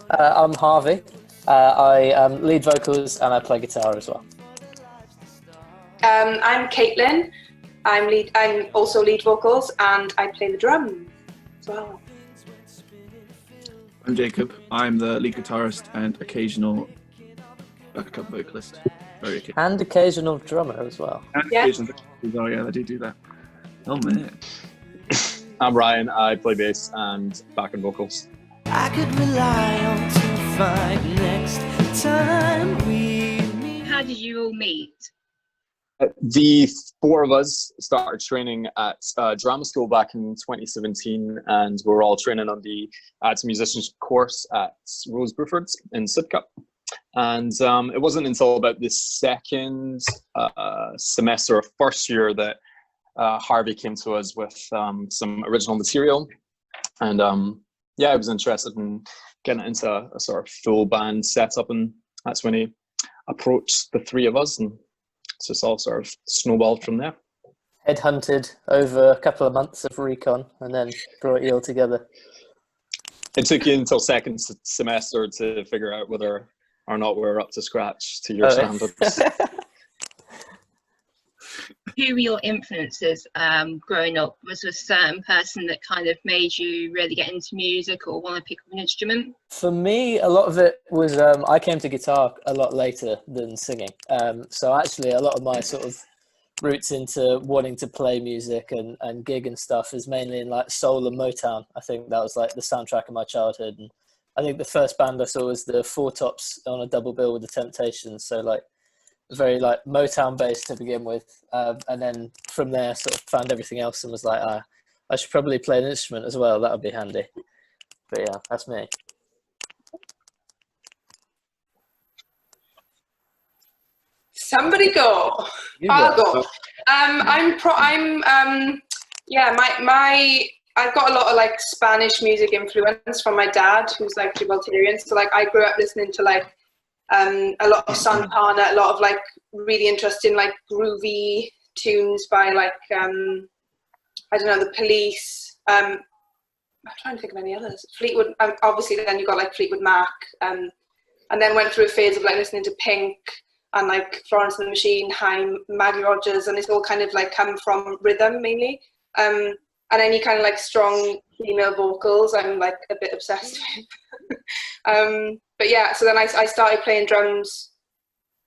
I'm Harvey. I lead vocals and I play guitar as well. I'm Caitlin. I'm also lead vocals and I play the drums as well. I'm Jacob. I'm the lead guitarist and occasional backup vocalist. And occasional drummer as well. And occasional oh yeah, I do that. Oh man. I'm Ryan. I play bass and backing vocals. I could rely on to find next time we meet. How did you all meet? The four of us started training at drama school back in 2017, and we were all training on the Arts and Musicians course at Rose Bruford's in Sidcup. And it wasn't until about the second semester of first year that Harvey came to us with some original material. And I was interested in getting into a sort of full band setup, and that's when he approached the three of us, and it's just all sort of snowballed from there. Headhunted over a couple of months of recon and then brought you all together. It took you until second semester to figure out whether or not we're up to scratch to your standards. Who were your influences growing up? Was there a certain person that kind of made you really get into music or want to pick up an instrument? For me, a lot of it was I came to guitar a lot later than singing. So actually a lot of my sort of roots into wanting to play music and gig and stuff is mainly in like soul and Motown. I think that was like the soundtrack of my childhood. And I think the first band I saw was the Four Tops on a double bill with the Temptations. So like very like Motown based to begin with, and then from there sort of found everything else and was like, I should probably play an instrument as well, that would be handy. But yeah, that's me. Somebody go. I'll go. I've got a lot of like Spanish music influence from my dad, who's like Gibraltarian. So like I grew up listening to like a lot of Santana, a lot of like really interesting like groovy tunes by like I don't know, the Police. I'm trying to think of any others. Fleetwood, obviously. Then you got like Fleetwood Mac, and then went through a phase of like listening to Pink and like Florence and the Machine, Haim, Maggie Rogers, and it's all kind of like come from rhythm mainly. And any kind of like strong female vocals, I'm like a bit obsessed with. But yeah, so then I started playing drums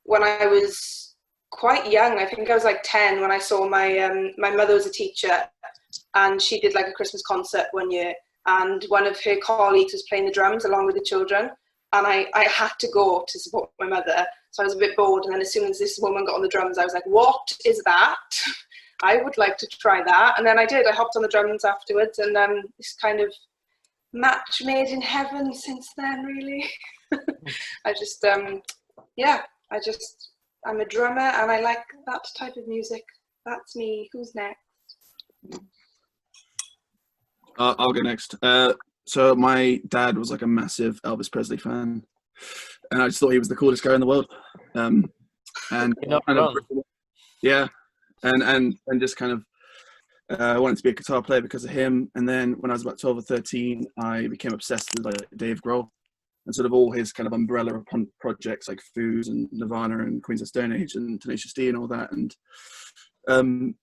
when I was quite young. I think I was like 10 when I saw my mother was a teacher, and she did like a Christmas concert one year, and one of her colleagues was playing the drums along with the children, and I had to go to support my mother. So I was a bit bored, and then as soon as this woman got on the drums, I was like, what is that? I would like to try that. And then I did. I hopped on the drums afterwards, and this kind of match made in heaven since then, really. I'm a drummer and I like that type of music. That's me. Who's next? I'll go next. So my dad was like a massive Elvis Presley fan, and I just thought he was the coolest guy in the world. And You're not kind wrong. yeah, and just kind of wanted to be a guitar player because of him. And then when I was about 12 or 13, I became obsessed with like Dave Grohl and sort of all his kind of umbrella of projects like Foos and Nirvana and Queens of Stone Age and Tenacious D and all that. And and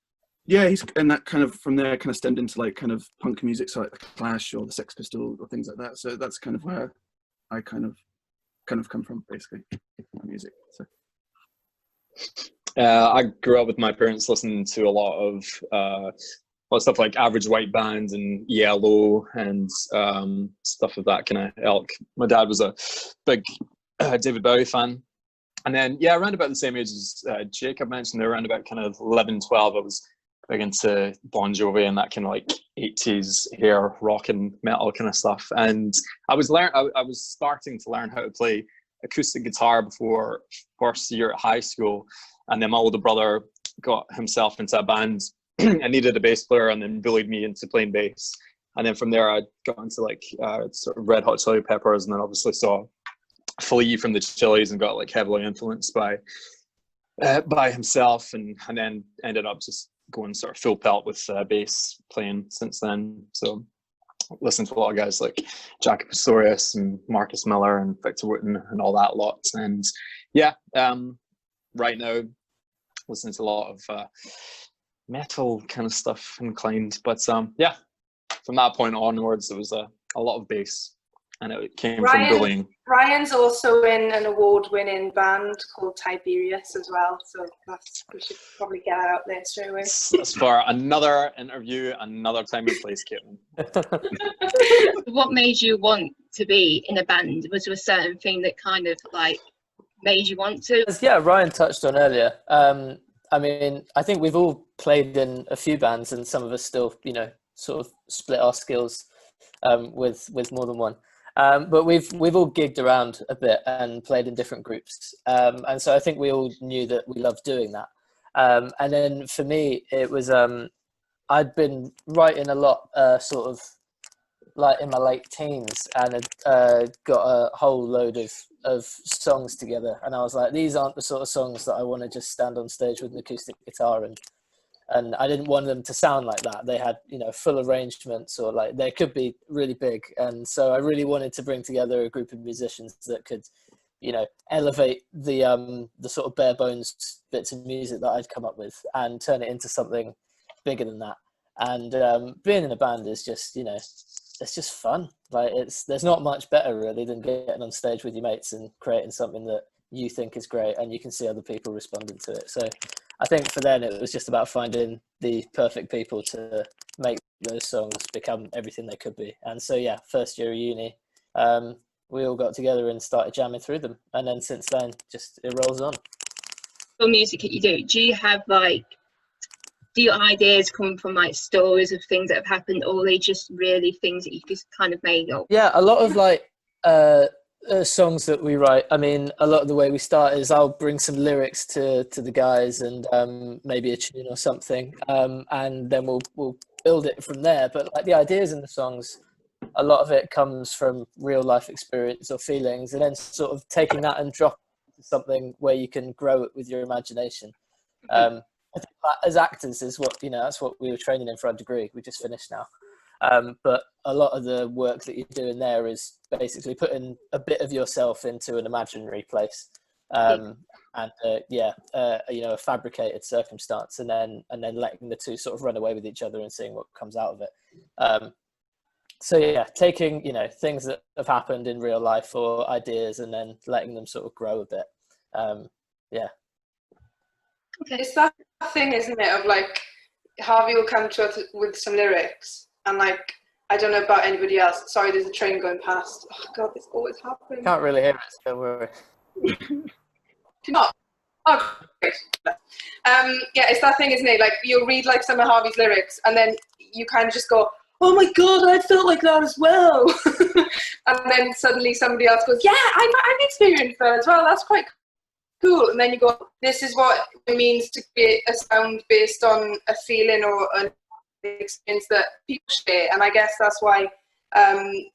that kind of from there kind of stemmed into like kind of punk music, so like the Clash or the Sex Pistols or things like that. So that's kind of where I kind of come from, basically, my music. So. I grew up with my parents listening to a lot of stuff like Average White Band and Yellow and stuff of that kind of ilk. My dad was a big David Bowie fan. And then, around about the same age as Jacob mentioned, around about kind of 11, 12, I was big into Bon Jovi and that kind of like 80s hair rock and metal kind of stuff. And I was starting to learn how to play acoustic guitar before first year at high school. And then my older brother got himself into a band and needed a bass player, and then bullied me into playing bass. And then from there, I got into like sort of Red Hot Chili Peppers, and then obviously saw Flea from the Chili's and got like heavily influenced by himself, and then ended up just going sort of full pelt with bass playing since then. So listen to a lot of guys like Jackie Pastorius and Marcus Miller and Victor Wooten and all that lot. And yeah, right now listening to a lot of metal kind of stuff inclined. But yeah, from that point onwards, there was a lot of bass, and it came from bullying. Ryan's also in an award-winning band called Tiberius as well, so we should probably get that out there straight away. That's for another interview, another time and place, Caitlin. What made you want to be in a band? Was there a certain thing that kind of like made you want to? Yeah, Ryan touched on earlier. I mean, I think we've all played in a few bands, and some of us still, you know, sort of split our skills with more than one. But we've all gigged around a bit and played in different groups, and so I think we all knew that we loved doing that. And then for me, it was I'd been writing a lot, sort of like in my late teens, and had got a whole load of songs together, and I was like, these aren't the sort of songs that I want to just stand on stage with an acoustic guitar and I didn't want them to sound like that. They had, you know, full arrangements, or like they could be really big. And so I really wanted to bring together a group of musicians that could, you know, elevate the sort of bare bones bits of music that I'd come up with and turn it into something bigger than that. And being in a band is just, you know, it's just fun. Like there's not much better really than getting on stage with your mates and creating something that you think is great and you can see other people responding to it. So I think for then it was just about finding the perfect people to make those songs become everything they could be. And so yeah, first year of uni, we all got together and started jamming through them, and then since then just it rolls on. For music that you do you have like, do your ideas come from like stories of things that have happened, or are they just really things that you just kind of made up? Yeah, a lot of like songs that we write. I mean, a lot of the way we start is I'll bring some lyrics to the guys and maybe a tune or something, and then we'll build it from there. But like the ideas in the songs, a lot of it comes from real life experience or feelings, and then sort of taking that and dropping it into something where you can grow it with your imagination. I think that as actors is what, you know, that's what we were training in for our degree. We just finished now. But a lot of the work that you're doing there is basically putting a bit of yourself into an imaginary place, and you know, a fabricated circumstance, and then letting the two sort of run away with each other and seeing what comes out of it. So yeah, taking, you know, things that have happened in real life or ideas and then letting them sort of grow a bit. Yeah. Okay. It's that thing, isn't it, of like Harvey will come to us with some lyrics, and like, I don't know about anybody else. Sorry, there's a train going past. Oh God, this always happens. Can't really hear it, so don't worry. Do not. Oh, great. Yeah, it's that thing, isn't it? Like you'll read like some of Harvey's lyrics, and then you kind of just go, "Oh my God, I felt like that as well." And then suddenly somebody else goes, "Yeah, I've experienced that as well. That's quite cool." And then you go, "This is what it means to create a sound based on a feeling or an experience that people share." And I guess that's why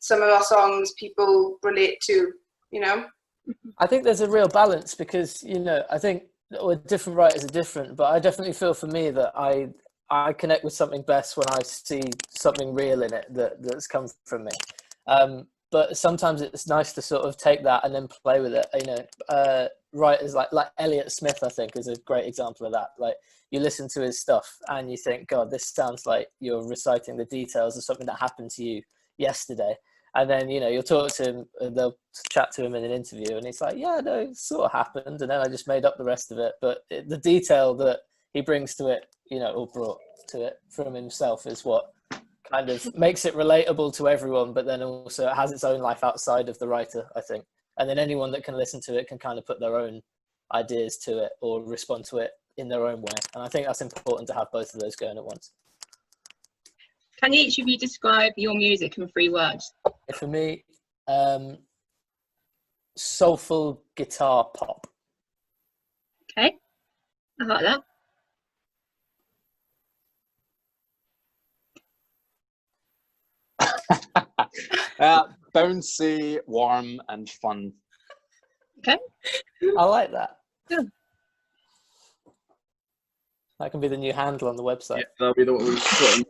some of our songs people relate to, you know. I think there's a real balance because, you know, I think different writers are different, but I definitely feel for me that I connect with something best when I see something real in it that's come from me. But sometimes it's nice to sort of take that and then play with it. You know, writers like Elliott Smith, I think, is a great example of that. Like you listen to his stuff and you think, God, this sounds like you're reciting the details of something that happened to you yesterday. And then, you know, you'll talk to him, they'll chat to him in an interview and he's like, yeah, no, it sort of happened. And then I just made up the rest of it. But the detail that he brings to it, you know, or brought to it from himself is what kind of makes it relatable to everyone, but then also it has its own life outside of the writer, I think. And then anyone that can listen to it can kind of put their own ideas to it or respond to it in their own way. And I think that's important to have both of those going at once. Can each of you describe your music in 3 words? For me, soulful guitar pop. Okay, I like that. Bouncy, warm, and fun. Okay. I like that. Good. That can be the new handle on the website. Yeah, that'll be the one we put.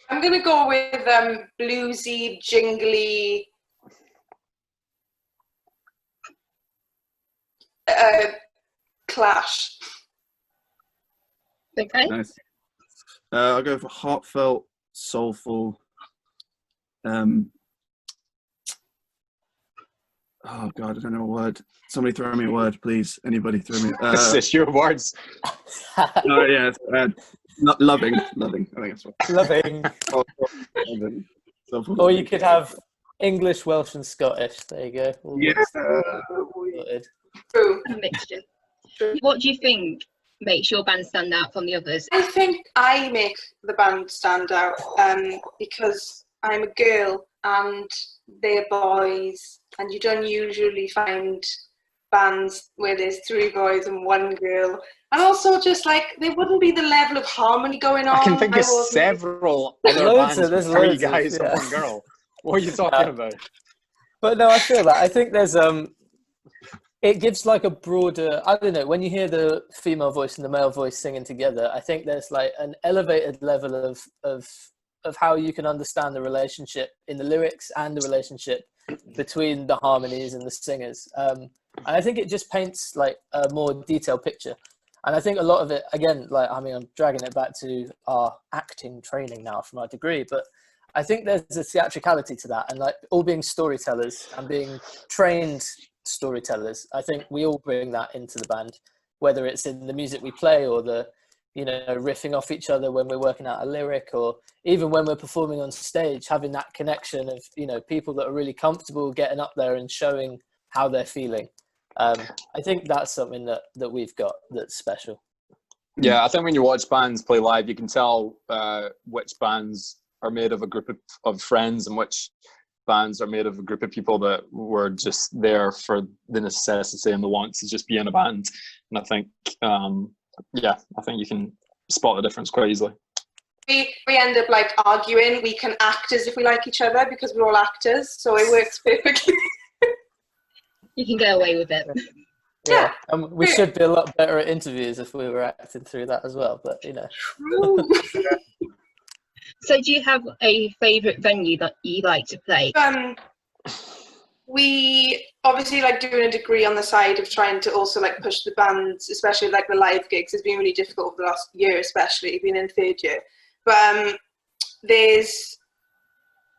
I I'm gonna go with bluesy, jingly, Clash. Okay. Nice. I'll go for heartfelt, soulful. Oh God, I don't know a word. Somebody throw me a word, please. Anybody throw me. It's your words. Oh yeah, loving. I think that's what. Loving. Loving. Soulful, Or you loving. could have English, Welsh, and Scottish. There you go. All Yeah. mixed sorted. True. A mixture. What do you think makes your band stand out from the others? I think I make the band stand out because I'm a girl and they're boys, and you don't usually find bands where there's 3 boys and 1 girl. And also, just like, there wouldn't be the level of harmony going on. I can think of wasn't- several other Loads of- bands there's with 3 loads of, guys yeah. and 1 girl. What are you talking about? But no, I feel that. I think there's it gives like a broader, I don't know, when you hear the female voice and the male voice singing together, I think there's like an elevated level of how you can understand the relationship in the lyrics and the relationship between the harmonies and the singers. And I think it just paints like a more detailed picture. And I think a lot of it, again, like, I mean, I'm dragging it back to our acting training now from our degree, but I think there's a theatricality to that, and like all being storytellers and being trained storytellers. I think we all bring that into the band, whether it's in the music we play or the, you know, riffing off each other when we're working out a lyric, or even when we're performing on stage, having that connection of, you know, people that are really comfortable getting up there and showing how they're feeling. I think that's something that we've got that's special. Yeah, I think when you watch bands play live, you can tell which bands are made of a group of friends and which bands are made of a group of people that were just there for the necessity and the want to just be in a band. And I think, I think you can spot the difference quite easily. We end up like arguing. We can act as if we like each other because we're all actors, so it works perfectly. You can get away with it. Yeah, and we should be a lot better at interviews if we were acting through that as well, but you know. True. So do you have a favourite venue that you like to play? We obviously like doing a degree on the side of trying to also like push the bands, especially like the live gigs, has been really difficult over the last year, especially being in 3rd year. But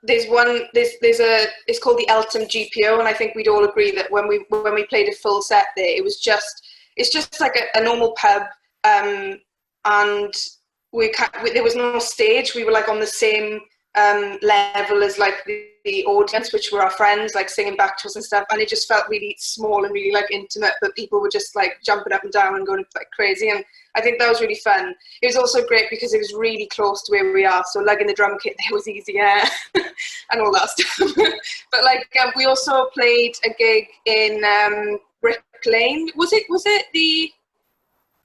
it's called the Eltham GPO, and I think we'd all agree that when we played a full set there, it's just like a normal pub, and there was no stage. We were like on the same level as like the audience, which were our friends, like singing back to us and stuff, and it just felt really small and really like intimate, but people were just like jumping up and down and going like crazy, and I think that was really fun. It was also great because it was really close to where we are, so lugging the drum kit there was easier and all that stuff. But like we also played a gig in Brick Lane. Was it the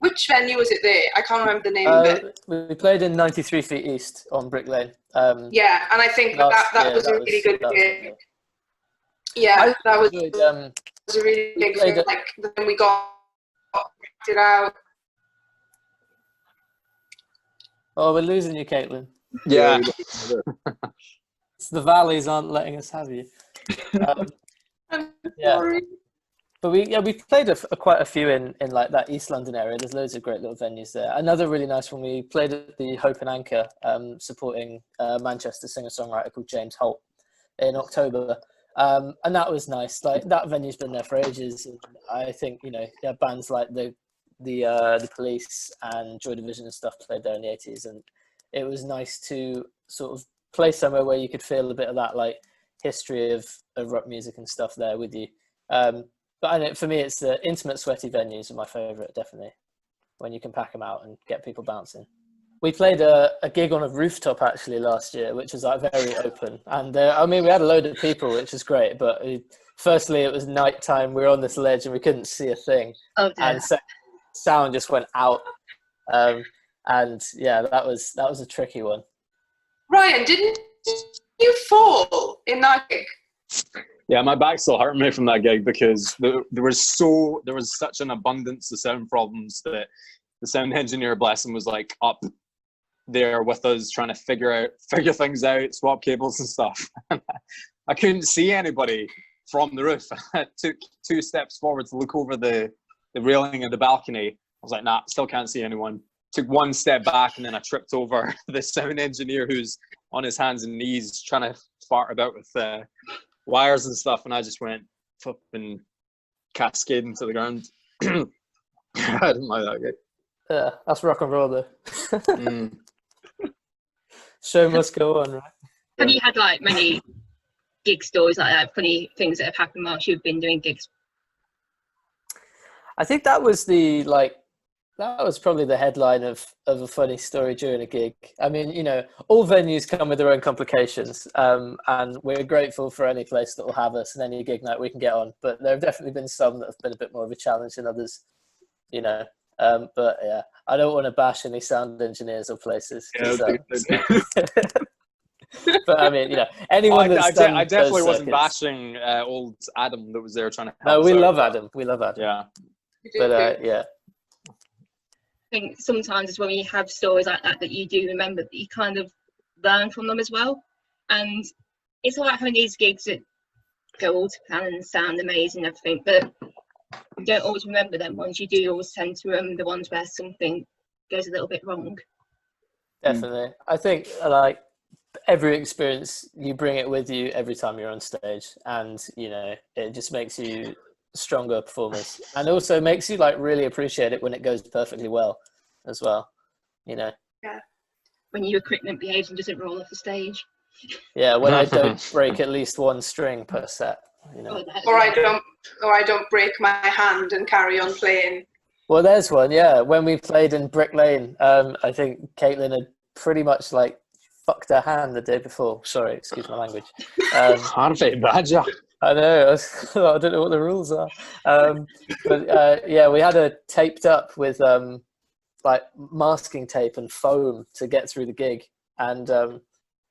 which venue was it there? I can't remember the name of it. We played in 93 Feet East on Brick Lane. Yeah, and I think that was a really good gig. Yeah, that was a really big thing. Like then we got it out. Oh, we're losing you, Caitlin. Yeah. It's the valleys aren't letting us have you. I'm Yeah. sorry. But we played quite a few in like that East London area. There's loads of great little venues there. Another really nice one, we played at the Hope and Anchor, supporting a Manchester singer-songwriter called James Holt in October. And that was nice. Like that venue's been there for ages. And I think, you know, bands like the Police and Joy Division and stuff played there in the 80s, and it was nice to sort of play somewhere where you could feel a bit of that like history of rock music and stuff there with you. But I know for me, it's the intimate, sweaty venues are my favourite, definitely, when you can pack them out and get people bouncing. We played a gig on a rooftop actually last year, which was like very open. And I mean, we had a load of people, which was great. But firstly, it was nighttime. We were on this ledge and we couldn't see a thing. Oh, dear. And so sound just went out. And yeah, that was a tricky one. Ryan, didn't you fall in that gig? Yeah, my back still hurting me from that gig because there was such an abundance of sound problems that the sound engineer, bless him, was like up there with us trying to figure things out, swap cables and stuff. I couldn't see anybody from the roof. I took 2 steps forward to look over the railing of the balcony. I was like, nah, still can't see anyone. Took 1 step back, and then I tripped over the sound engineer who's on his hands and knees trying to fart about with wires and stuff, and I just went flipping cascading to the ground. I didn't like that guy. Yeah, that's rock and roll though. Show must go on, right? Have you had like many gig stories like that, funny things that have happened whilst you've been doing gigs? I think that was probably the headline of a funny story during a gig. I mean, you know, all venues come with their own complications, and we're grateful for any place that will have us and any gig night we can get on. But there have definitely been some that have been a bit more of a challenge than others, you know. But yeah, I don't want to bash any sound engineers or places. But I mean, you know, anyone that's done I definitely those wasn't circuits. bashing old Adam that was there trying to help No, us we out, love but- Adam. We love Adam. Yeah. But yeah. I think sometimes it's when you have stories like that you do remember that you kind of learn from them as well. And it's all right having these gigs that go all to plan and sound amazing and everything, but you don't always remember them ones. You do always tend to remember the ones where something goes a little bit wrong. Definitely. I think like every experience, you bring it with you every time you're on stage, and you know, it just makes you stronger performers, and also makes you like really appreciate it when it goes perfectly well as well, you know. Yeah. When your equipment behaves and doesn't roll off the stage. Yeah, when I don't break at least 1 string per set, you know. Or I don't break my hand and carry on playing. Well, there's one, yeah. When we played in Brick Lane, I think Caitlin had pretty much like fucked her hand the day before. Sorry, excuse my language. Harvey, badger. I know. I don't know what the rules are. But yeah, we had her taped up with like masking tape and foam to get through the gig. And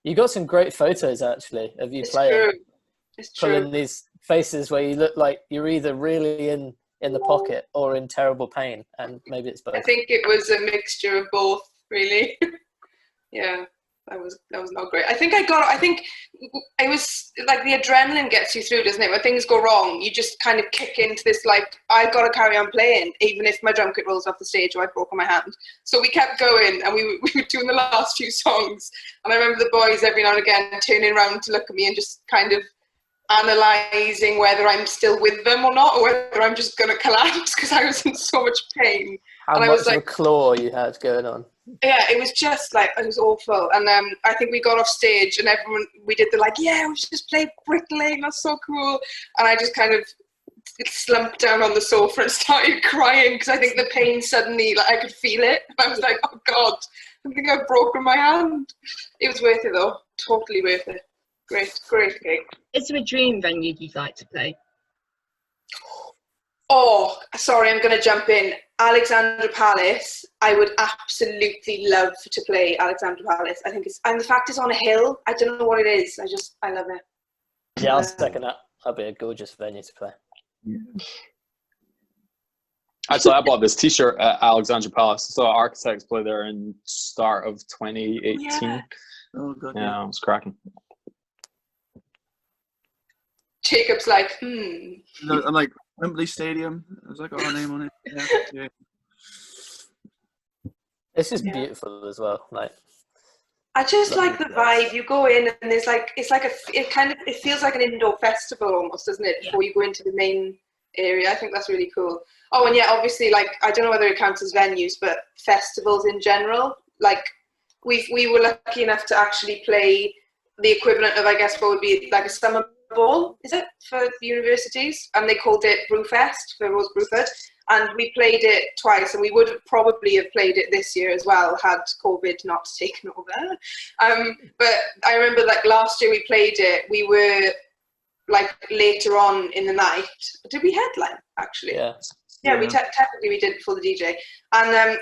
you got some great photos actually of you playing. It's true. Pulling these faces where you look like you're either really in the pocket or in terrible pain, and maybe it's both. I think it was a mixture of both, really. Yeah. That was not great. I think it was like the adrenaline gets you through, doesn't it? When things go wrong, you just kind of kick into this like, I've got to carry on playing, even if my drum kit rolls off the stage or I've broken my hand. So we kept going, and we were doing the last few songs. And I remember the boys every now and again turning around to look at me and just kind of analysing whether I'm still with them or not, or whether I'm just going to collapse because I was in so much pain. How and much I was of like, a claw you had going on. Yeah, it was just like, it was awful. And I think we got off stage and we did the like, yeah, we should just play Brick Lane, that's so cool. And I just kind of slumped down on the sofa and started crying because I think the pain suddenly, like I could feel it. I was like, oh God, I think I've broken my hand. It was worth it though, totally worth it. Great gig. Is there a dream venue you'd like to play? Oh, sorry, I'm going to jump in. Alexandra Palace. I would absolutely love to play Alexandra Palace. I think and the fact it's on a hill. I don't know what it is. I love it. Yeah, I'll second that. That'd be a gorgeous venue to play. Actually, I bought this T-shirt at Alexandra Palace. So Architects play there in start of 2018. Yeah. Oh god. Yeah, it was cracking. Jacob's like, No, I'm like Wembley Stadium. There's like our name on it. Yeah. It's just beautiful as well. Like, I just like the vibe. You go in and there's like, it feels like an indoor festival almost, doesn't it? Before you go into the main area. I think that's really cool. Oh, and yeah, obviously, like, I don't know whether it counts as venues, but festivals in general. Like, we were lucky enough to actually play the equivalent of, I guess, what would be like a summer ball, is it, for the universities? And they called it Brewfest for Rose Brewford. And we played it twice, and we would probably have played it this year as well had COVID not taken over. But I remember, like, last year we played it, we were like later on in the night. Did we headline actually? Yeah, we technically we did before the DJ. And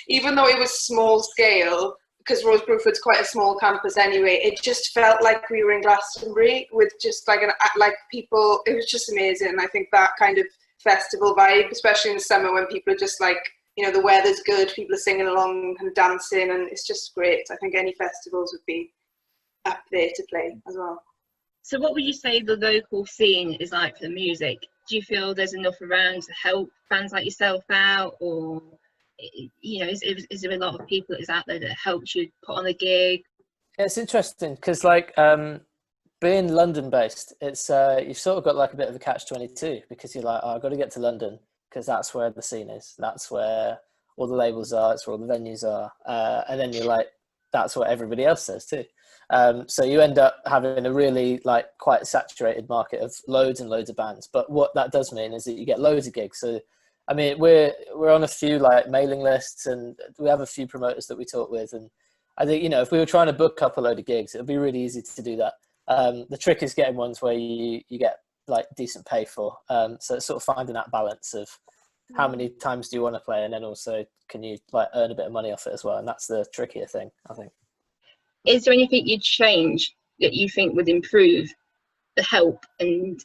even though it was small scale, because Rose Brewford's quite a small campus anyway, it just felt like we were in Glastonbury with just like people. It was just amazing. I think that kind of festival vibe, especially in the summer when people are just like you know, the weather's good, people are singing along and dancing, and it's just great. I think any festivals would be up there to play as well. So what would you say the local scene is like for the music? Do you feel there's enough around to help bands like yourself out, or, you know, is there a lot of people that's out there that helps you put on a gig? Yeah, it's interesting because like being London based, it's you've sort of got like a bit of a catch-22 because you're like, oh, I've got to get to London because that's where the scene is, that's where all the labels are, it's where all the venues are, and then you're like, that's what everybody else says too. So you end up having a really like quite saturated market of loads and loads of bands. But what that does mean is that you get loads of gigs. So, I mean, we're on a few like mailing lists, and we have a few promoters that we talk with. And I think, you know, if we were trying to book up a load of gigs, it would be really easy to do that. The trick is getting ones where you get like decent pay for. So it's sort of finding that balance of how many times do you want to play, and then also can you like earn a bit of money off it as well. And that's the trickier thing, I think. Is there anything you'd change that you think would improve the help and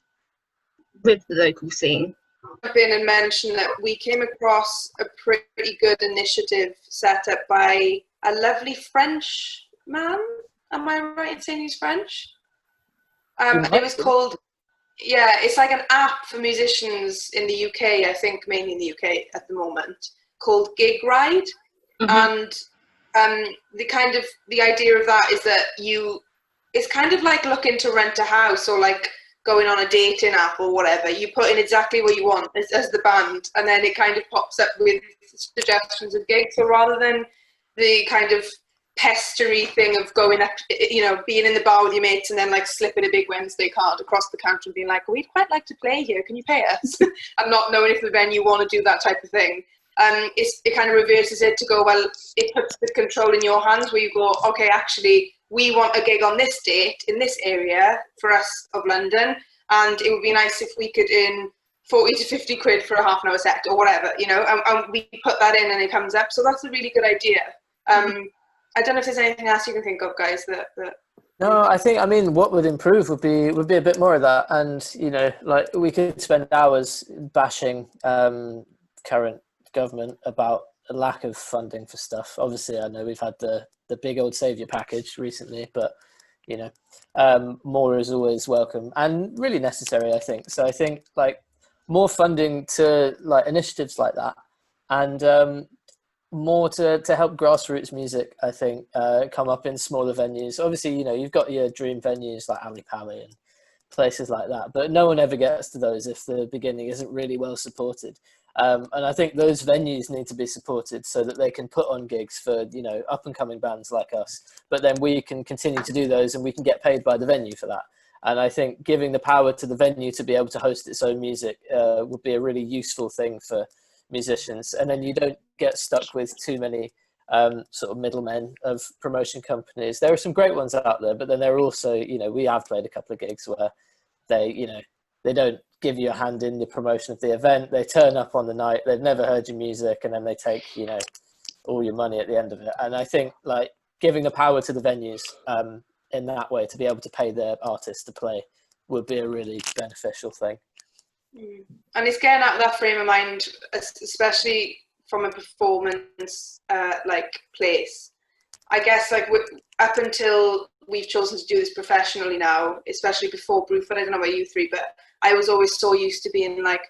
with the local scene? I've been and mentioned that we came across a pretty good initiative set up by a lovely French man. Am I right in saying he's French? And it was called, yeah, it's like an app for musicians in the UK, I think mainly in the UK at the moment, called Gig Ride. And the idea of that is that it's kind of like looking to rent a house or like going on a dating app or whatever. You put in exactly what you want as the band, and then it kind of pops up with suggestions of gigs. So rather than the kind of pestery thing of going up, you know, being in the bar with your mates and then like slipping a big Wednesday card across the counter and being like, we'd quite like to play here, can you pay us? And not knowing if the venue want to do that type of thing. It kind of reverses it to go, well, it puts the control in your hands where you go, okay, actually, we want a gig on this date in this area for us of London, and it would be nice if we could earn 40 to 50 quid for a half an hour set or whatever, you know, and we put that in and it comes up. So that's a really good idea. I don't know if there's anything else you can think of, guys, that... No, I mean, what would improve would be a bit more of that. And, you know, like we could spend hours bashing current government about a lack of funding for stuff. Obviously, I know we've had the big old saviour package recently, but, you know, more is always welcome and really necessary, I think. So I think like more funding to like initiatives like that, and more to help grassroots music, I think, come up in smaller venues. Obviously, you know, you've got your dream venues like Ali Pali and places like that, but no one ever gets to those if the beginning isn't really well supported. And I think those venues need to be supported so that they can put on gigs for, you know, up and coming bands like us, but then we can continue to do those and we can get paid by the venue for that. And I think giving the power to the venue to be able to host its own music would be a really useful thing for musicians. And then you don't get stuck with too many sort of middlemen of promotion companies. There are some great ones out there, but then there are also, you know, we have played a couple of gigs where they, you know, they don't give you a hand in the promotion of the event. They turn up on the night, they've never heard your music, and then they take, you know, all your money at the end of it. And I think like giving the power to the venues in that way to be able to pay their artists to play would be a really beneficial thing. And it's getting out of that frame of mind, especially from a performance like place. I guess like up until we've chosen to do this professionally now, especially before Bruford, I don't know about you three, but I was always so used to being like,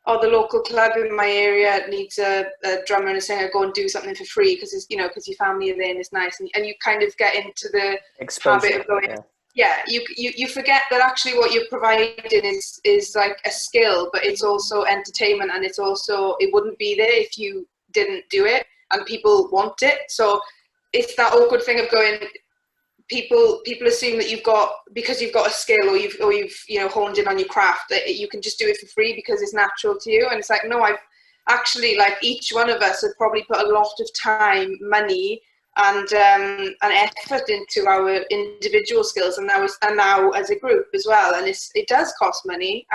oh, the local club in my area needs a drummer and a singer, go and do something for free because it's, you know, because your family are there and it's nice, and you kind of get into the habit of going. Yeah, you forget that actually what you're providing is like a skill, but it's also entertainment, and it's also, it wouldn't be there if you didn't do it, and people want it. So it's that awkward thing of going, people assume that because you've got a skill or you've you know honed in on your craft, that you can just do it for free because it's natural to you. And it's like, no, I've actually, like, each one of us have probably put a lot of time, money, and effort into our individual skills, and now as a group as well. And it does cost money.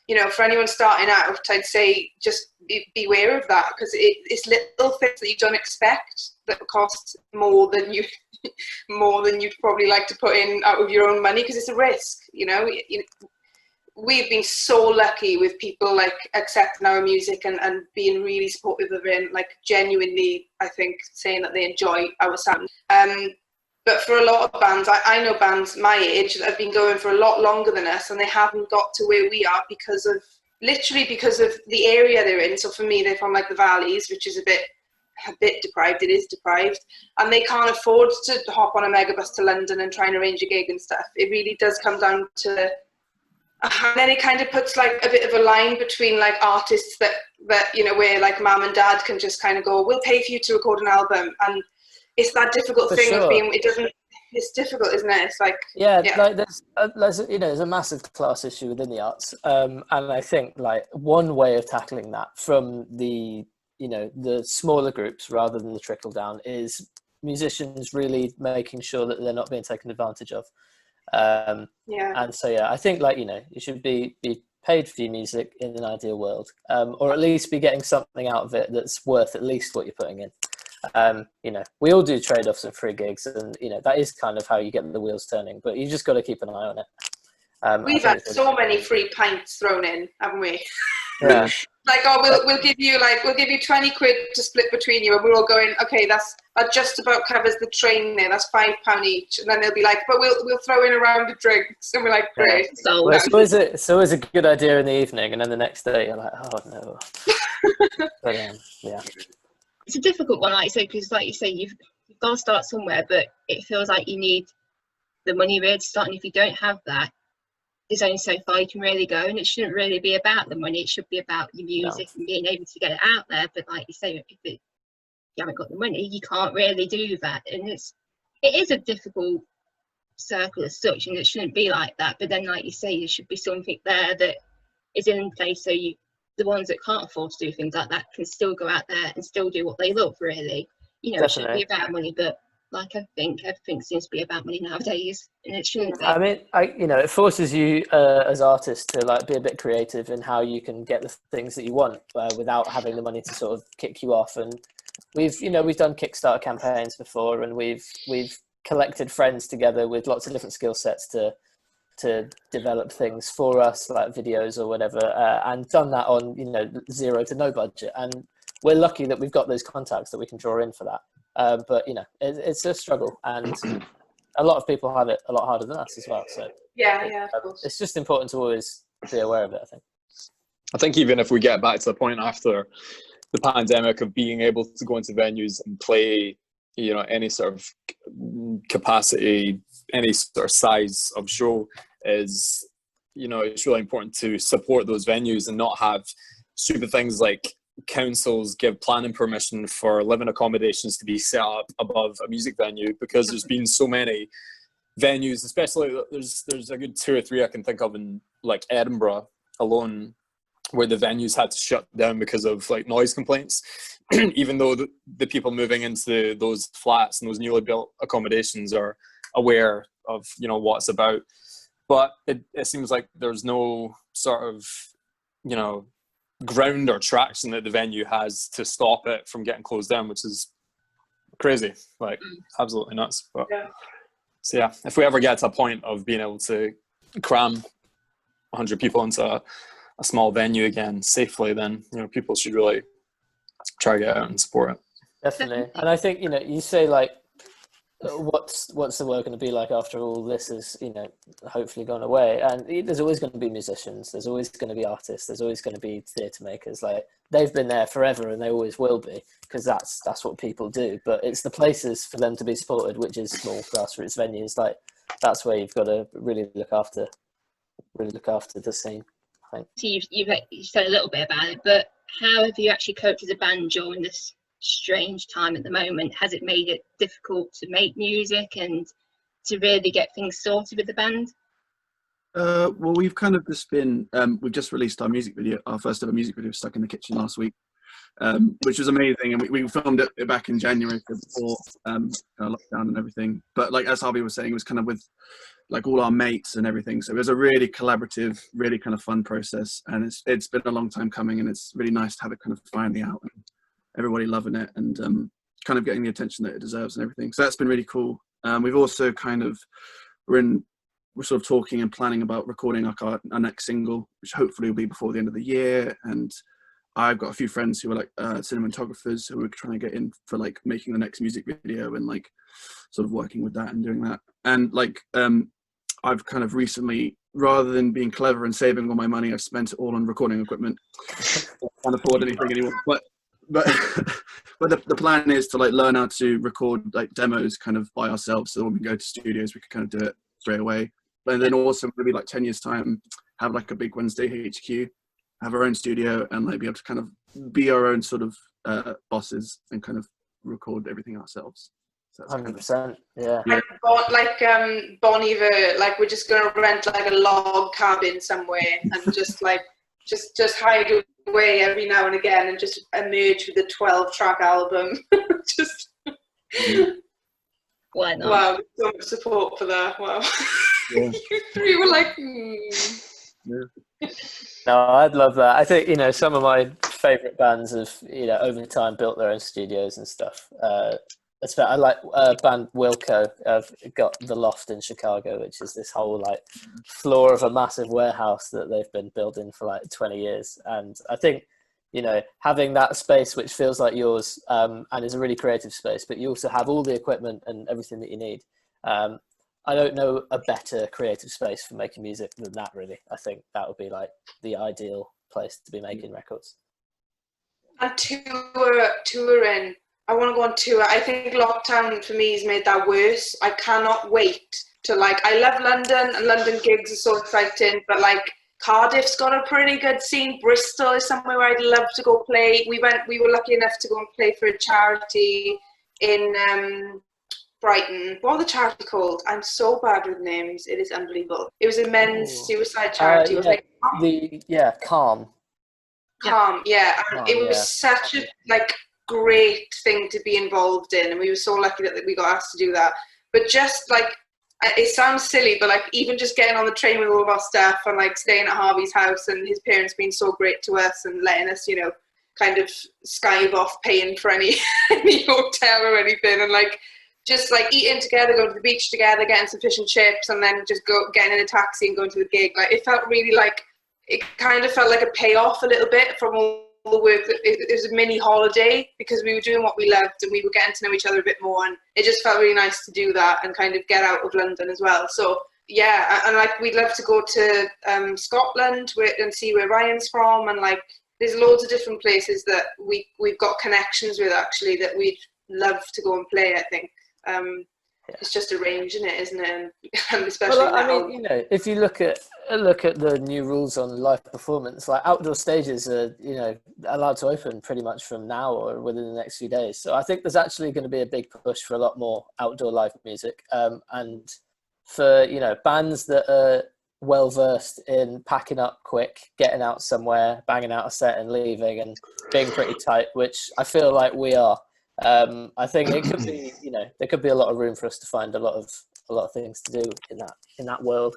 You know, for anyone starting out, I'd say just beware of that, because it's little things that you don't expect that cost more than you'd probably like to put in out of your own money, because it's a risk. You know, we've been so lucky with people like accepting our music and being really supportive of it, and like genuinely, I think, saying that they enjoy our sound. But for a lot of bands, I know bands my age that have been going for a lot longer than us, and they haven't got to where we are because of the area they're in. So for me, they're from like the valleys, which is a bit deprived. It is deprived, and they can't afford to hop on a megabus to London and try and arrange a gig and stuff. It really does come down to, and then it kind of puts like a bit of a line between like artists that you know, where like mum and dad can just kind of go, we'll pay for you to record an album, and it's that difficult For thing sure. of being, it's difficult, isn't it? It's like, like there's a massive class issue within the arts, and I think like one way of tackling that from the smaller groups rather than the trickle down is musicians really making sure that they're not being taken advantage of. And so I think like you should be paid for your music in an ideal world, or at least be getting something out of it that's worth at least what you're putting in. We all do trade-offs and free gigs, and that is kind of how you get the wheels turning, but you just got to keep an eye on it. We've had so many free pints thrown in, haven't we? Yeah. Like, oh, we'll give you 20 quid to split between you, and we're all going, okay, that just about covers the train there, that's £5 each. And then they'll be like, but we'll throw in a round of drinks, and we're like, great. Well, it's always a good idea in the evening, and then the next day you're like, oh no. But it's a difficult one, like you say, because like you say, you've got to start somewhere, but it feels like you need the money really to start, and if you don't have that, there's only so far you can really go, and it shouldn't really be about the money. It should be about your music and being able to get it out there. But like you say, if you haven't got the money, you can't really do that, and it is a difficult circle as such, and it shouldn't be like that. But then, like you say, there should be something there that is in place so the ones that can't afford to do things like that can still go out there and still do what they love, really. It shouldn't be about money, but like I think everything seems to be about money nowadays, and it shouldn't be. I mean, it forces you as artists to like be a bit creative in how you can get the things that you want without having the money to sort of kick you off. And we've done Kickstarter campaigns before, and we've collected friends together with lots of different skill sets to develop things for us, like videos or whatever, and done that on zero to no budget. And we're lucky that we've got those contacts that we can draw in for that. But it's a struggle, and a lot of people have it a lot harder than us as well. So of course. It's just important to always be aware of it, I think even if we get back to the point after the pandemic of being able to go into venues and play, any sort of capacity, any sort of size of show, is it's really important to support those venues and not have stupid things like councils give planning permission for living accommodations to be set up above a music venue, because there's been so many venues, especially there's a good 2 or 3 I can think of in like Edinburgh alone, where the venues had to shut down because of like noise complaints, even though the people moving into those flats and those newly built accommodations are aware of what it's about. But it seems like there's no sort of ground or traction that the venue has to stop it from getting closed down, which is crazy, like absolutely nuts. But so if we ever get to a point of being able to cram 100 people into a small venue again safely, then people should really try to get out and support it. Definitely. And I think you say like, what's the world going to be like after all this is hopefully gone away? And there's always going to be musicians, there's always going to be artists, there's always going to be theatre makers. Like, they've been there forever, and they always will be, because that's what people do. But it's the places for them to be supported, which is small grassroots venues. Like, that's where you've got to really look after the scene, I think. So you've said a little bit about it, but how have you actually coped as a band during this strange time at the moment? Has it made it difficult to make music and to really get things sorted with the band? Well, we've kind of just been we've just released our music video, our first ever music video, Stuck in the Kitchen, last week, which was amazing, and we filmed it back in January before lockdown and everything. But like, as Harvey was saying, it was kind of with like all our mates and everything, so it was a really collaborative, really kind of fun process, and it's been a long time coming, and it's really nice to have it kind of finally out and everybody loving it, and kind of getting the attention that it deserves and everything. So that's been really cool. We've also we're in we're sort of talking and planning about recording our next single, which hopefully will be before the end of the year. And I've got a few friends who are like cinematographers who are trying to get in for like making the next music video and like sort of working with that and doing that. And like I've kind of recently, rather than being clever and saving all my money, I've spent it all on recording equipment. I can't afford anything anymore. But the plan is to like learn how to record like demos kind of by ourselves, so that when we go to studios we can kind of do it straight away. And then also maybe like 10 years time, have like a big Wednesday HQ, have our own studio, and like be able to kind of be our own sort of bosses and kind of record everything ourselves. So 100%. Yeah. Like Bon Iver, like we're just gonna rent like a log cabin somewhere and just like just hide away every now and again and just emerge with a 12-track album. Just Why not? wow, so much support for that. Wow. Yeah. You three were like, Yeah. No, I'd love that. I think, you know, some of my favorite bands have, you know, over time built their own studios and stuff. I like band Wilco. I've got the Loft in Chicago, which is this whole like floor of a massive warehouse that they've been building for like 20 years. And I think, you know, having that space which feels like yours and is a really creative space, but you also have all the equipment and everything that you need. I don't know a better creative space for making music than that, really. I think that would be like the ideal place to be making records. and touring. I want to go on tour. I think lockdown for me has made that worse. I cannot wait to like, I love London and London gigs are so exciting, but like Cardiff's got a pretty good scene. Bristol is somewhere where I'd love to go play. We were lucky enough to go and play for a charity in Brighton. What was the charity called? I'm so bad with names. It is unbelievable. It was a men's suicide charity. It was like Calm. Calm, yeah. And it was yeah. such a like great thing to be involved in, and we were so lucky that we got asked to do that. But just like, it sounds silly, but like even just getting on the train with all of our stuff and like staying at Harvey's house and his parents being so great to us and letting us, you know, kind of skive off paying for any hotel or anything, and like just like eating together, going to the beach together, getting some fish and chips, and then just getting in a taxi and going to the gig. Like it felt really like, it kind of felt like a payoff a little bit from all the work. It was a mini holiday because we were doing what we loved and we were getting to know each other a bit more, and it just felt really nice to do that and kind of get out of London as well. So yeah, and like we'd love to go to Scotland and see where Ryan's from, and like there's loads of different places that we've got connections with actually that we'd love to go and play. I think it's just arranging it, isn't it? And especially well, I mean, you know, if you look at the new rules on live performance, like outdoor stages are, you know, allowed to open pretty much from now or within the next few days. So I think there's actually going to be a big push for a lot more outdoor live music, and for, you know, bands that are well versed in packing up quick, getting out somewhere, banging out a set and leaving, and being pretty tight, which I feel like we are. I think it could be, you know, there could be a lot of room for us to find a lot of things to do in that world.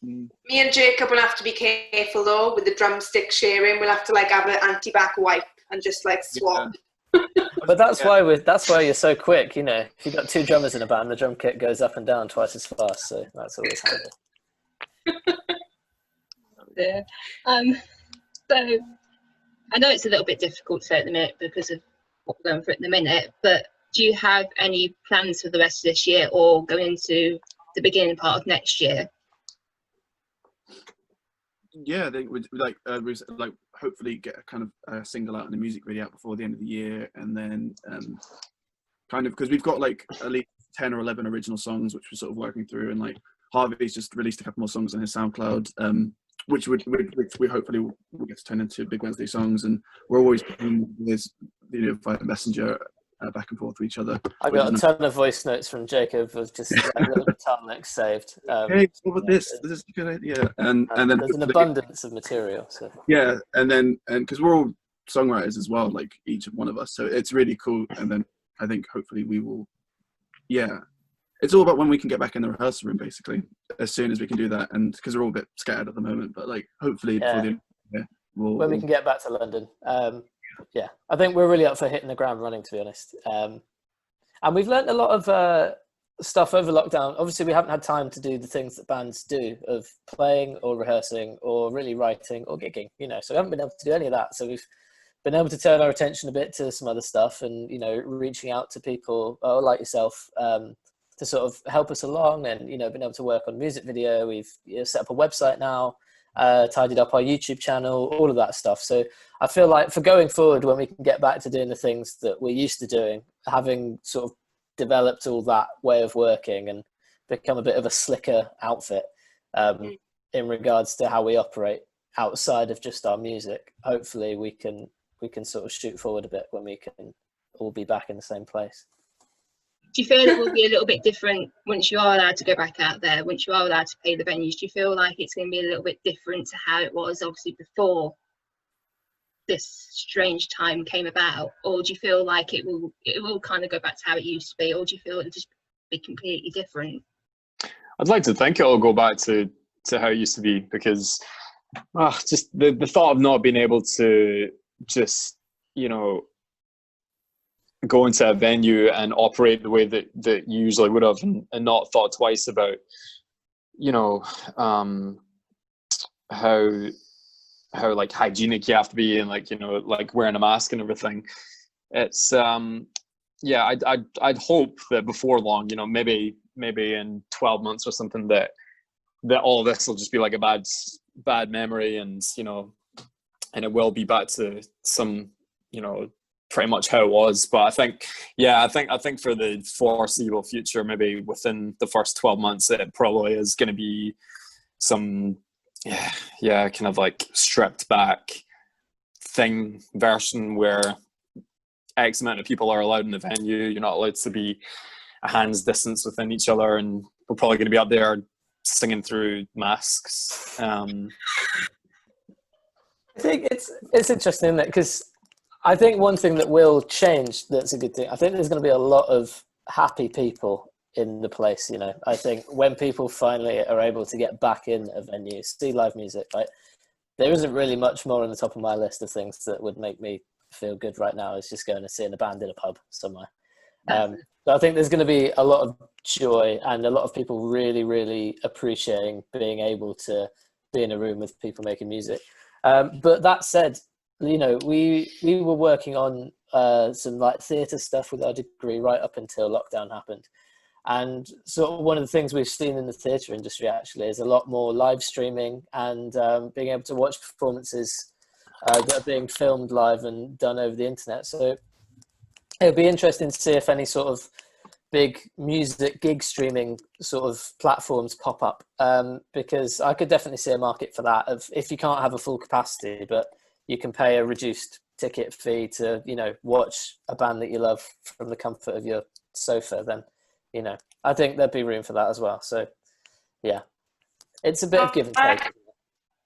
Me and Jacob will have to be careful though with the drumstick sharing. We'll have to like have an anti-back wipe and just like swap. Yeah. But that's why you're so quick. You know, if you've got two drummers in a band, the drum kit goes up and down twice as fast, so that's always handy. Yeah. So I know it's a little bit difficult to say at the minute because of what we're going through at the minute, but do you have any plans for the rest of this year or going into the beginning part of next year? Yeah, I think we'd like hopefully get a kind of a single out and a music video out before the end of the year, and then kind of, because we've got like at least 10 or 11 original songs which we're sort of working through, and like Harvey's just released a couple more songs on his SoundCloud, which we hopefully will get to turn into Big Wednesday songs, and we're always putting this, you know, via Messenger back and forth to each other. I got a ton of voice notes from Jacob of just like little guitar licks saved. Hey, what about this? This is a good idea. And then there's an abundance of material. So yeah, and because we're all songwriters as well, like each one of us, so it's really cool. And then I think hopefully we will. Yeah, it's all about when we can get back in the rehearsal room, basically, as soon as we can do that. And because we're all a bit scattered at the moment, but like hopefully before the end of the year, when we can get back to London. Yeah, I think we're really up for hitting the ground running, to be honest. And we've learned a lot stuff over lockdown, obviously we haven't had time to do the things that bands do of playing or rehearsing or really writing or gigging, you know, so we haven't been able to do any of that. So we've been able to turn our attention a bit to some other stuff and, you know, reaching out to people like yourself to sort of help us along and, you know, been able to work on music video. We've set up a website now, tidied up our YouTube channel, all of that stuff. So I feel like for going forward, when we can get back to doing the things that we're used to doing, having sort of developed all that way of working and become a bit of a slicker outfit in regards to how we operate outside of just our music, hopefully we can sort of shoot forward a bit when we can all be back in the same place. Do you feel it will be a little bit different once you are allowed to go back out there, once you are allowed to play the venues? Do you feel like it's going to be a little bit different to how it was obviously before this strange time came about? Or do you feel like it will kind of go back to how it used to be? Or do you feel it'll just be completely different? I'd like to think it'll go back to how it used to be, because just the thought of not being able to just, you know, go into a venue and operate the way that you usually would have and not thought twice about, you know, how like hygienic you have to be and, like, you know, like wearing a mask and everything. It's yeah, I'd hope that before long, you know, maybe in 12 months or something, that all of this will just be like a bad memory, and, you know, and it will be back to some, you know, pretty much how it was. But I think for the foreseeable future, maybe within the first 12 months, it probably is going to be some, kind of like stripped back version where X amount of people are allowed in the venue. You're not allowed to be a hand's distance within each other, and we're probably going to be up there singing through masks. I think it's interesting, isn't it? Because I think one thing that will change, that's a good thing, I think there's going to be a lot of happy people in the place, you know. I think when people finally are able to get back in a venue, see live music, like, there isn't really much more on the top of my list of things that would make me feel good right now is just going to see a band in a pub somewhere. So I think there's going to be a lot of joy and a lot of people really, really appreciating being able to be in a room with people making music. But that said, you know, we were working on some like theatre stuff with our degree right up until lockdown happened. And so one of the things we've seen in the theatre industry actually is a lot more live streaming and being able to watch performances that are being filmed live and done over the internet. So it'll be interesting to see if any sort of big music gig streaming sort of platforms pop up, because I could definitely see a market for that. Of if you can't have a full capacity, but you can pay a reduced ticket fee to, you know, watch a band that you love from the comfort of your sofa, then, you know, I think there'd be room for that as well. So, yeah, it's a bit of give and take.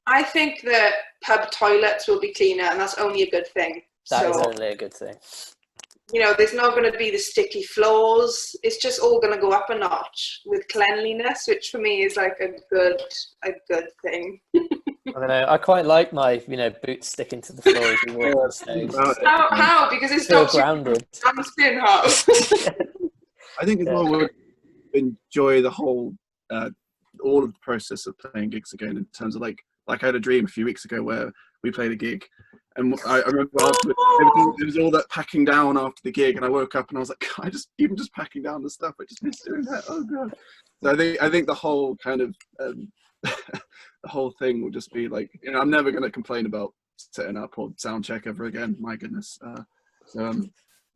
I think that pub toilets will be cleaner, and that's only a good thing. That is only a good thing. You know, there's not going to be the sticky floors. It's just all going to go up a notch with cleanliness, which for me is like a good thing. I don't know. I quite like my, you know, boots sticking to the floor as you walk on stage. How? Because it's Feel not grounded. I'm spin hot. I think as well we'll enjoy the whole, all of the process of playing gigs again, in terms of like I had a dream a few weeks ago where we played a gig, and I remember afterwards, it was all that packing down after the gig, and I woke up and I was like, even just packing down the stuff, I just miss doing that. Oh god! So I think the whole kind of the whole thing will just be like, you know, I'm never going to complain about setting up or sound check ever again. My goodness.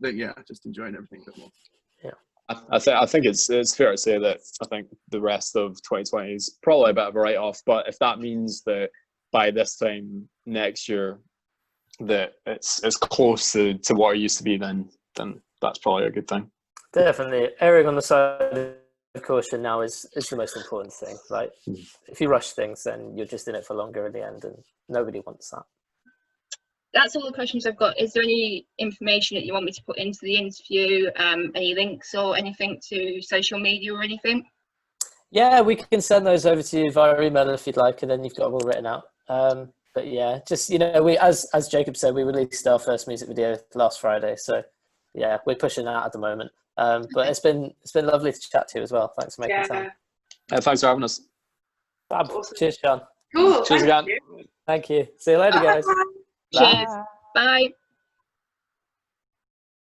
But yeah, just enjoying everything a bit more. I think it's fair to say that I think the rest of 2020 is probably a bit of a write-off, but if that means that by this time next year that it's close to what it used to be, then that's probably a good thing. Definitely. Erring on the side of caution now is the most important thing, right? If you rush things, then you're just in it for longer in the end, and nobody wants that. That's all the questions I've got. Is there any information that you want me to put into the interview? Any links or anything to social media or anything? Yeah, we can send those over to you via email if you'd like, and then you've got them all written out. But yeah, just, you know, we, as Jacob said, we released our first music video last Friday. So yeah, we're pushing out at the moment. But it's been lovely to chat to you as well. Thanks for making time. Thanks for having us. Fab. Awesome. Cheers, Sean. Cool. Cheers again. You. Thank you. See you later, guys. Cheers. Bye.